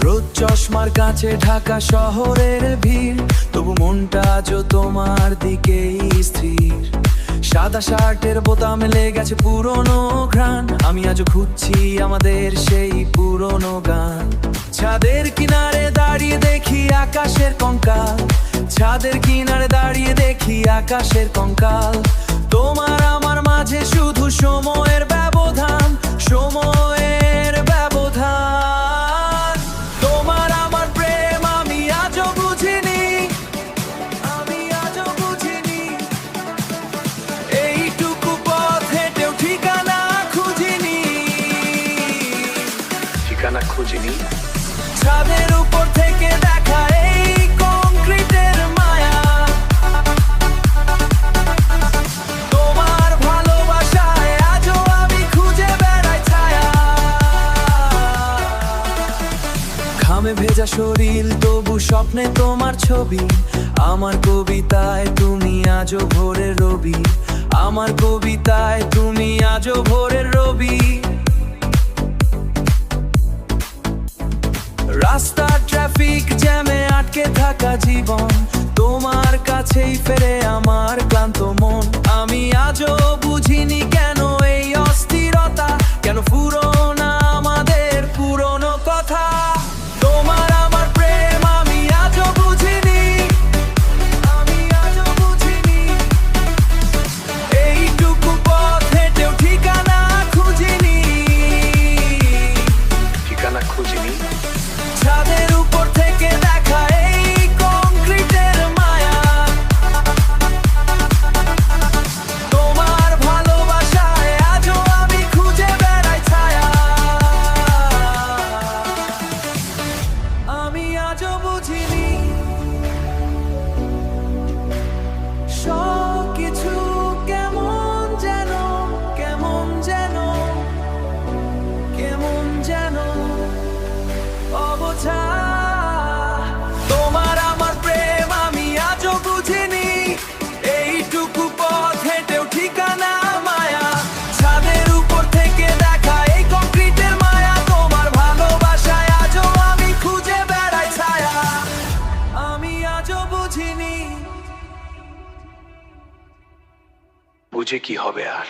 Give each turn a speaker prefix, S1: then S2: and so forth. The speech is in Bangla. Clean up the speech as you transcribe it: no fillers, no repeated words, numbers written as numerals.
S1: রোদ চশমার কাছে ঢাকা শহরের ভিড়, তবু মনটা আজও তোমার দিকেই স্থির। সাদা শার্টের বোতামে লেগেছে পুরনো ঘ্রাণ, আমি আজও খুঁজছি আমাদের সেই পুরনো গান। ছাদের কিনারে দাঁড়িয়ে দেখি আকাশের কঙ্কাল, ছাদের কিনারে দাঁড়িয়ে দেখি আকাশের কঙ্কাল। তোমার আমার মাঝে শুধু সময়ের ব্যবধান, সময়ের ব্যবধান। তোমার আমার প্রেম আমি আজও বুঝিনি, আমি আজও বুঝিনি। এইটুকু পথ হেঁটেও ঠিকানা খুঁজিনি, ঠিকানা খুঁজিনি। ছাদের উপর থেকে দেখা এই কংক্রিটের মায়া, তোমার ভালোবাসায় আজও আমি খুঁজে বেড়াই ছায়া। ঘামে ভেজা শরীর তবু স্বপ্নে তোমার ছবি, আমার কবিতায় তুমি আজও ভোরের রবি, আমার কবিতায় তুমি আজও ভোরের রবি। রাস্তার ট্রাফিক জ্যামে আটকে থাকা জীবন, তোমার কাছেই ফেরে আমার ক্লান্ত মন। আমি আজও বুঝিনি কেন এই অস্থিরতা, কেন ফুরোনা আমাদের পুরনো কথা। তোমার আমার প্রেম আমি আজও বুঝিনি, আমি আজও বুঝিনি। এইটুকু পথ হেঁটেও ঠিকানা খুঁজিনি, ঠিকানা খুঁজিনি। ছাদের উপর থেকে দেখা এই কংক্রিটের মায়া, তোমার ভালোবাসায় আজও আমি খুঁজে বেড়াই ছায়া। আমি আজও বুঝিনি সবকিছু কেমন যেন, কেমন যেন, কেমন যেন অবছা। তোমার আমার প্রেম আমি আজও বুঝিনি, এইটুকু পথ হেঁটেও ঠিকানা মায়া। ছাদের উপর থেকে দেখা এই কংক্রিটের মায়া, তোমার ভালোবাসায় আজও আমি খুঁজে বেড়াই ছায়া। আমি আজও বুঝিনি, বুঝে কি হবে আর।